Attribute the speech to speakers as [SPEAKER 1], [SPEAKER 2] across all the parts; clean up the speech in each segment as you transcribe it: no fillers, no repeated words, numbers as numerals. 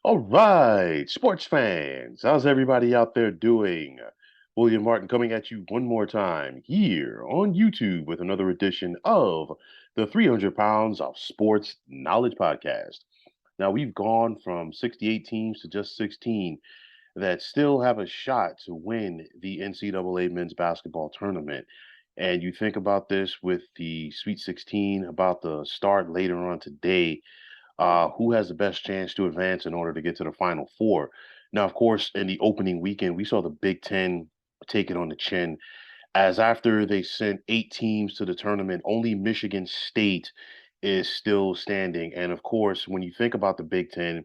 [SPEAKER 1] All right, sports fans, how's everybody out there doing? William Martin coming at you one more time here on YouTube with another edition of the 300 Pounds of Sports Knowledge Podcast. Now, we've gone from 68 teams to just 16 that still have a shot to win the NCAA men's basketball tournament. And you think about this with the Sweet 16 about to start later on today, who has the best chance to advance in order to get to the Final Four. Now, of course, in the opening weekend, we saw the Big Ten take it on the chin, as after they sent 8 teams to the tournament, only Michigan State is still standing. And of course, when you think about the Big Ten,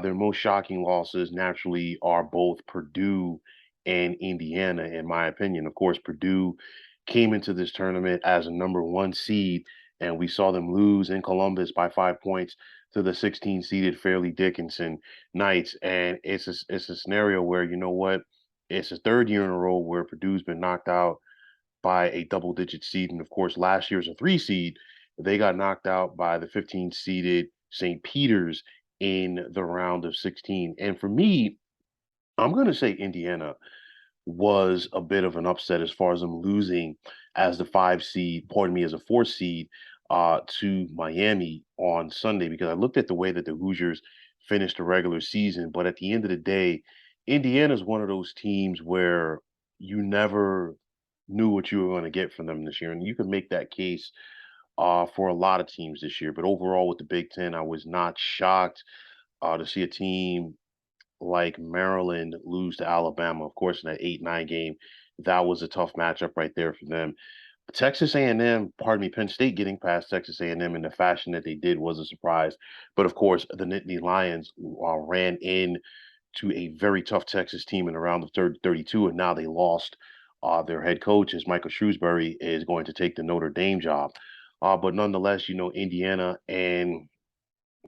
[SPEAKER 1] their most shocking losses naturally are both Purdue and Indiana, in my opinion. Of course, Purdue came into this tournament as a number one seed, and we saw them lose in Columbus by 5 points to the 16 seeded Fairleigh Dickinson Knights. And it's a scenario where, you know what, it's the third year in a row where Purdue's been knocked out by a double digit seed. And of course, last year's a 3 seed. They got knocked out by the 15 seeded St. Peter's in the round of 16. And for me, I'm going to say Indiana was a bit of an upset as far as them losing as the 5 seed, pardon me, as a 4 seed to Miami on Sunday, because I looked at the way that the Hoosiers finished the regular season. But at the end of the day, Indiana is one of those teams where you never knew what you were going to get from them this year. And you can make that case for a lot of teams this year. But overall, with the Big Ten, I was not shocked to see a team like Maryland lose to Alabama. Of course, in that 8-9 game, that was a tough matchup right there for them. Texas A&M, pardon me, Penn State getting past Texas A&M in the fashion that they did was a surprise. But of course, the Nittany Lions ran in to a very tough Texas team in the round of 32, and now they lost their head coach, as Michael Shrewsbury is going to take the Notre Dame job. But nonetheless, Indiana and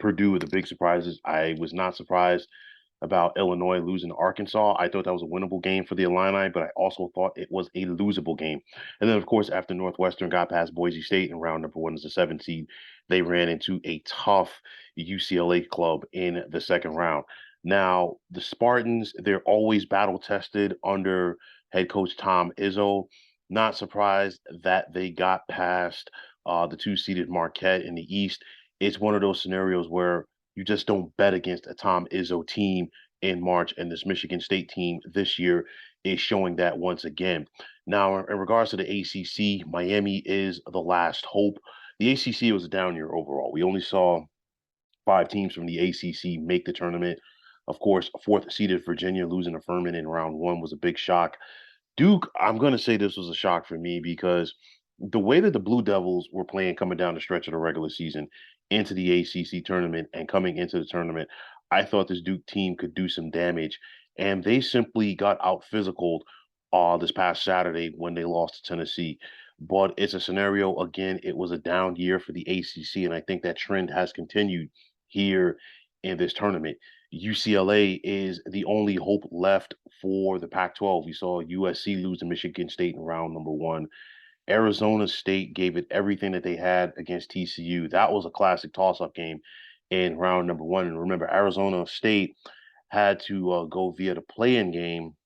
[SPEAKER 1] Purdue were the big surprises. I was not surprised about Illinois losing to Arkansas. I thought that was a winnable game for the Illini, but I also thought it was a losable game. And then, of course, after Northwestern got past Boise State in round number one as a 7 seed, they ran into a tough UCLA club in the second round. Now, the Spartans, they're always battle tested under head coach Tom Izzo. Not surprised that they got past the 2 seeded Marquette in the East. It's one of those scenarios where you just don't bet against a Tom Izzo team in March, and this Michigan State team this year is showing that once again. Now, in regards to the ACC, Miami is the last hope. The ACC was a down year overall. We only saw 5 teams from the ACC make the tournament. Of course, fourth seeded Virginia losing to Furman in round one was a big shock. Duke, I'm going to say this was a shock for me because the way that the Blue Devils were playing coming down the stretch of the regular season into the ACC tournament and coming into the tournament, I thought this Duke team could do some damage. And they simply got out physical this past Saturday when they lost to Tennessee. But it's a scenario, again, it was a down year for the ACC. And I think that trend has continued here in this tournament. UCLA is the only hope left for the Pac 12. We saw USC lose to Michigan State in round number one. Arizona State gave it everything that they had against TCU. That was a classic toss up game in round number one. And remember, Arizona State had to go via the play in game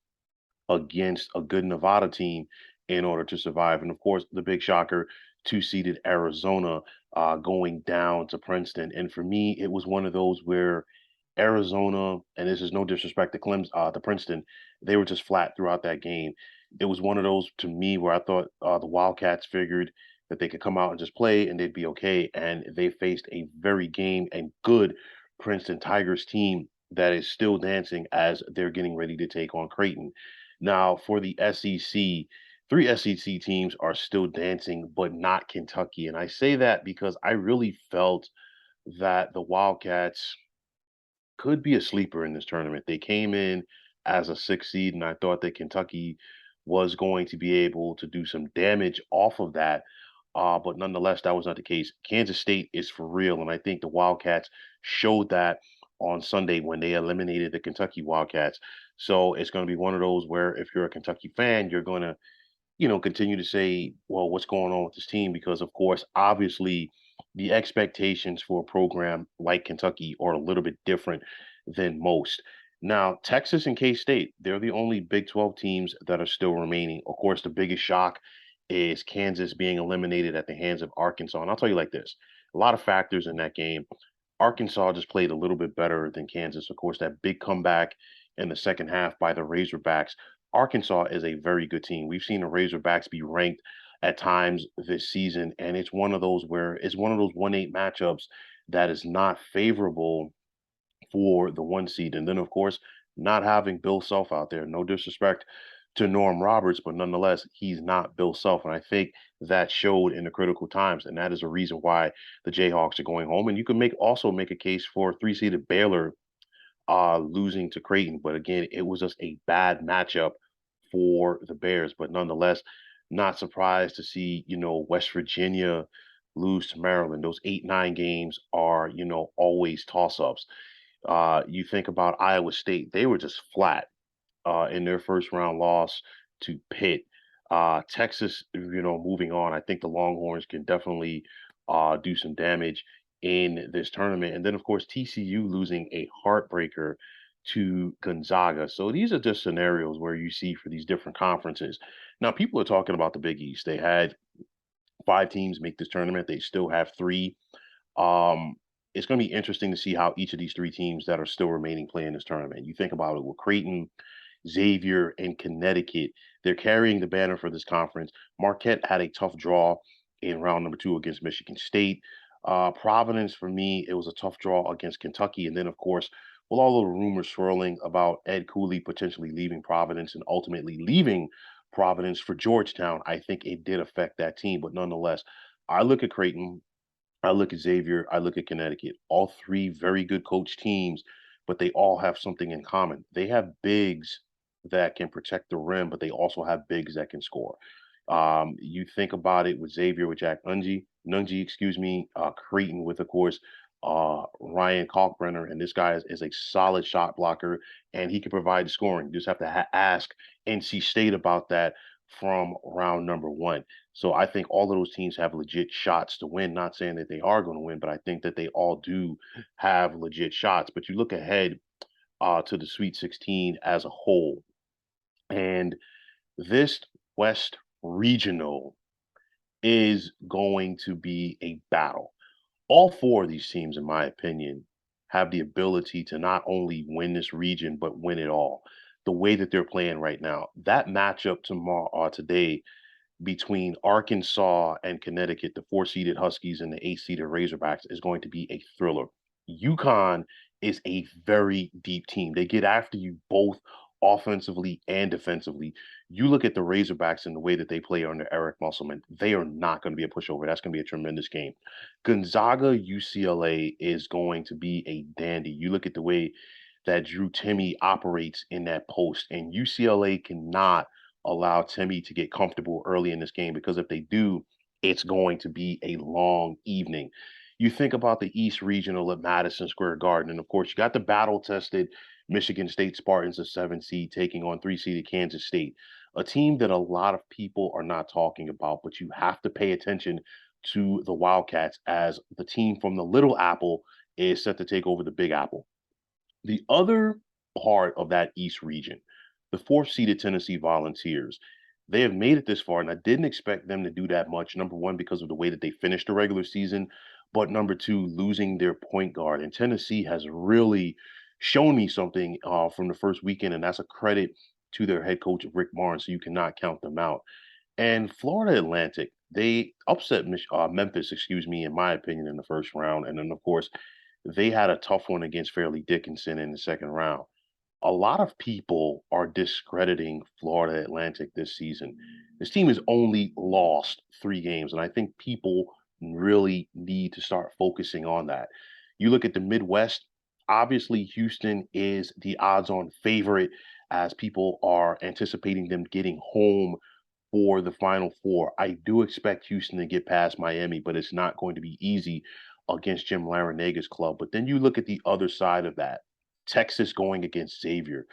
[SPEAKER 1] against a good Nevada team in order to survive. And of course, the big shocker, 2 seeded Arizona going down to Princeton. And for me, it was one of those where Arizona, and this is no disrespect to to Princeton, they were just flat throughout that game. It was one of those to me where I thought the Wildcats figured that they could come out and just play and they'd be okay. And they faced a very game and good Princeton Tigers team that is still dancing as they're getting ready to take on Creighton. Now, for the SEC, 3 SEC teams are still dancing, but not Kentucky. And I say that because I really felt that the Wildcats could be a sleeper in this tournament. They came in as a 6 seed, and I thought that Kentucky was going to be able to do some damage off of that. But nonetheless, that was not the case. Kansas State is for real, and I think the Wildcats showed that on Sunday when they eliminated the Kentucky Wildcats. So it's going to be one of those where if you're a Kentucky fan, you're going to continue to say, well, what's going on with this team? Because, of course, obviously, the expectations for a program like Kentucky are a little bit different than most. Now, Texas and K-State, they're the only Big 12 teams that are still remaining. Of course, the biggest shock is Kansas being eliminated at the hands of Arkansas. And I'll tell you like this, a lot of factors in that game. Arkansas just played a little bit better than Kansas. Of course, that big comeback in the second half by the Razorbacks. Arkansas is a very good team. We've seen the Razorbacks be ranked at times this season, and it's one of those where it's one of those 1-8 matchups that is not favorable for the one seed. And then, of course, not having Bill Self out there. No disrespect to Norm Roberts, but nonetheless, he's not Bill Self. And I think that showed in the critical times. And that is a reason why the Jayhawks are going home. And you can also make a case for three-seeded Baylor losing to Creighton. But again, it was just a bad matchup for the Bears. But nonetheless, not surprised to see, West Virginia lose to Maryland. Those 8-9 games are, always toss-ups. You think about Iowa State, they were just flat in their first round loss to Pitt. Texas, moving on, I think the Longhorns can definitely do some damage in this tournament. And then, of course, TCU losing a heartbreaker to Gonzaga. So these are just scenarios where you see for these different conferences. Now, people are talking about the Big East. They had 5 teams make this tournament, they still have 3. um, it's going to be interesting to see how each of these 3 teams that are still remaining play in this tournament. You think about it with Creighton, Xavier, and Connecticut. They're carrying the banner for this conference. Marquette had a tough draw in round number 2 against Michigan State. Providence, for me, it was a tough draw against Kentucky. And then, of course, with all the rumors swirling about Ed Cooley potentially leaving Providence and ultimately leaving Providence for Georgetown, I think it did affect that team. But nonetheless, I look at Creighton, I look at Xavier, I look at Connecticut. All 3 very good coach teams, but they all have something in common. They have bigs that can protect the rim, but they also have bigs that can score. You think about it with Xavier, with Jack Nungy, excuse me, Creighton with, of course, Ryan Kalkbrenner, and this guy is a solid shot blocker, and he can provide the scoring. You just have to ask NC State about that from round number 1. So I think all of those teams have legit shots to win. Not saying that they are going to win, but I think that they all do have legit shots. But you look ahead to the Sweet 16 as a whole, and this West Regional is going to be a battle. All 4 of these teams, in my opinion, have the ability to not only win this region, but win it all. The way that they're playing right now, that matchup today between Arkansas and Connecticut, the 4-seeded Huskies and the 8-seeded Razorbacks, is going to be a thriller. UConn is a very deep team. They get after you both offensively and defensively. You look at the Razorbacks and the way that they play under Eric Musselman, they are not going to be a pushover. That's going to be a tremendous game. Gonzaga UCLA is going to be a dandy. You look at the way that Drew Timme operates in that post, and UCLA cannot allow Timmy to get comfortable early in this game, because if they do, it's going to be a long evening. You think about the East Regional at Madison Square Garden, and of course, you got the battle tested Michigan State Spartans, a 7 seed, taking on 3-seeded Kansas State, a team that a lot of people are not talking about, but you have to pay attention to the Wildcats, as the team from the Little Apple is set to take over the Big Apple. The other part of that East region, the 4th-seeded Tennessee Volunteers, they have made it this far, and I didn't expect them to do that much. Number 1, because of the way that they finished the regular season, but number 2, losing their point guard. And Tennessee has really shown me something from the first weekend, and that's a credit to their head coach, Rick Barnes, so you cannot count them out. And Florida Atlantic, they upset Memphis, excuse me, in my opinion, in the first round. And then, of course, they had a tough one against Fairleigh Dickinson in the second round. A lot of people are discrediting Florida Atlantic this season. This team has only lost 3 games, and I think people really need to start focusing on that. You look at the Midwest, obviously, Houston is the odds on favorite, as people are anticipating them getting home for the Final Four. I do expect Houston to get past Miami, but it's not going to be easy against Jim Laranaga's club. But then you look at the other side of that, Texas going against Xavier,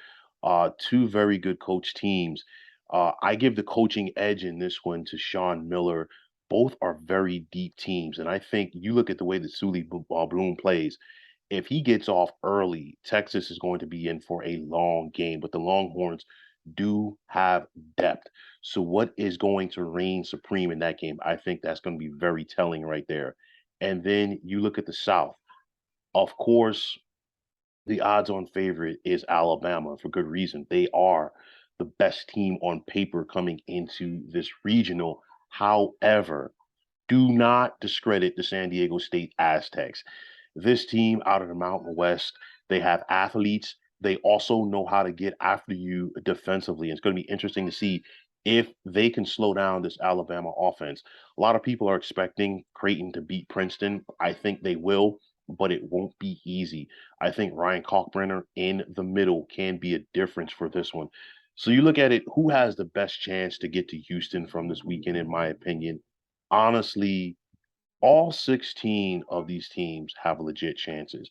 [SPEAKER 1] 2 very good coach teams. I give the coaching edge in this one to Sean Miller. Both are very deep teams, and I think you look at the way that Sully Bloom plays. If he gets off early, Texas is going to be in for a long game, but the Longhorns do have depth. So what is going to reign supreme in that game? I think that's going to be very telling right there. And then you look at the South. Of course, the odds-on favorite is Alabama for good reason. They are the best team on paper coming into this regional. However, do not discredit the San Diego State Aztecs. This team out of the Mountain West, they have athletes. They also know how to get after you defensively. It's going to be interesting to see if they can slow down this Alabama offense. A lot of people are expecting Creighton to beat Princeton. I think they will, but it won't be easy. I think Ryan Kalkbrenner in the middle can be a difference for this one. So you look at it, who has the best chance to get to Houston from this weekend, in my opinion? Honestly, all 16 of these teams have legit chances.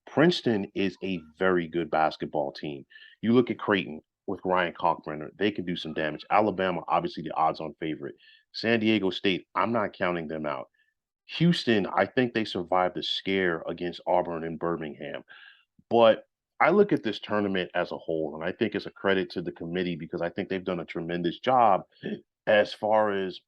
[SPEAKER 1] Princeton is a very good basketball team. You look at Creighton with Ryan Kalkbrenner, they can do some damage. Alabama, obviously the odds-on favorite. San Diego State, I'm not counting them out. Houston, I think they survived the scare against Auburn and Birmingham. But I look at this tournament as a whole, and I think it's a credit to the committee because I think they've done a tremendous job as far as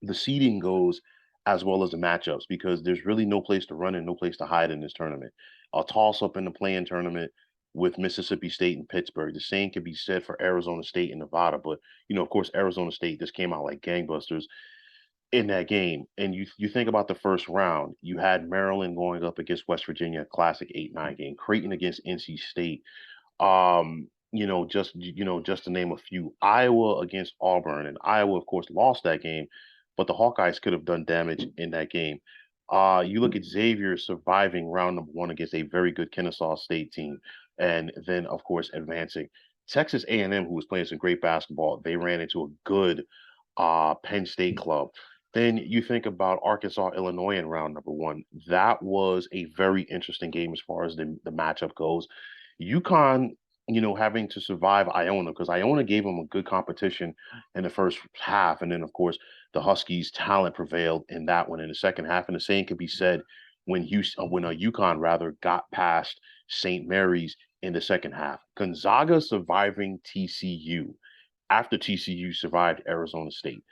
[SPEAKER 1] the seeding goes, as well as the matchups, because there's really no place to run and no place to hide in this tournament. A toss up in the play-in tournament with Mississippi State and Pittsburgh. The same can be said for Arizona State and Nevada, but of course, Arizona State just came out like gangbusters in that game. And you think about the first round, you had Maryland going up against West Virginia, classic 8-9 game, Creighton against NC State, just to name a few. Iowa against Auburn, and Iowa, of course, lost that game, but the Hawkeyes could have done damage in that game. You look at Xavier surviving round number one against a very good Kennesaw State team, and then of course advancing. Texas A&M, who was playing some great basketball, they ran into a good Penn State club. Then you think about Arkansas, Illinois in round number one. That was a very interesting game as far as the matchup goes. UConn, having to survive Iona because Iona gave them a good competition in the first half. And then, of course, the Huskies' talent prevailed in that one in the second half. And the same could be said when UConn rather got past St. Mary's in the second half. Gonzaga surviving TCU after TCU survived Arizona State.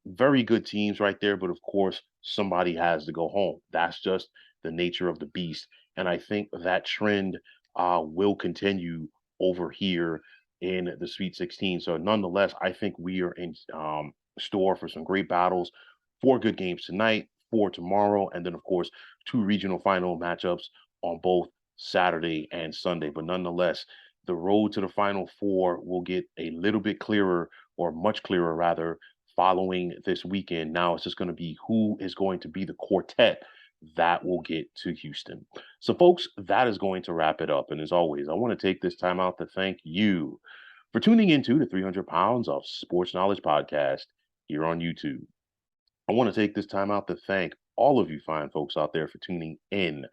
[SPEAKER 1] Very good teams right there, but of course, somebody has to go home. That's just the nature of the beast. And I think that trend will continue over here in the Sweet 16. So, nonetheless, I think we are in store for some great battles, 4 good games tonight, 4 tomorrow, and then, of course, 2 regional final matchups on both Saturday and Sunday. But nonetheless, the road to the Final Four will get a little bit clearer, or much clearer, rather, following this weekend. Now it's just going to be who is going to be the quartet that will get to Houston. So, folks, that is going to wrap it up. And as always, I want to take this time out to thank you for tuning into the 300 Pounds of Sports Knowledge podcast here on YouTube. I want to take this time out to thank all of you fine folks out there for tuning in.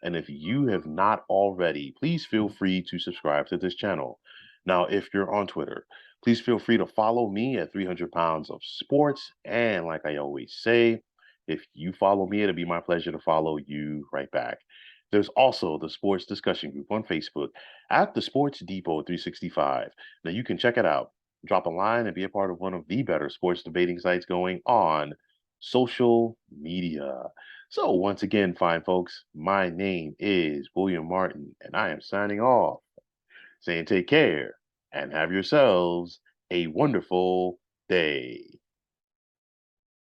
[SPEAKER 1] And if you have not already, please feel free to subscribe to this channel. Now, if you're on Twitter, please feel free to follow me at 300 Pounds of Sports. And like I always say, if you follow me, it'll be my pleasure to follow you right back. There's also the sports discussion group on Facebook at the Sports Depot 365. Now, you can check it out. Drop a line and be a part of one of the better sports debating sites going on social media. So, once again, fine folks, my name is William Martin, and I am signing off, saying take care and have yourselves a wonderful day.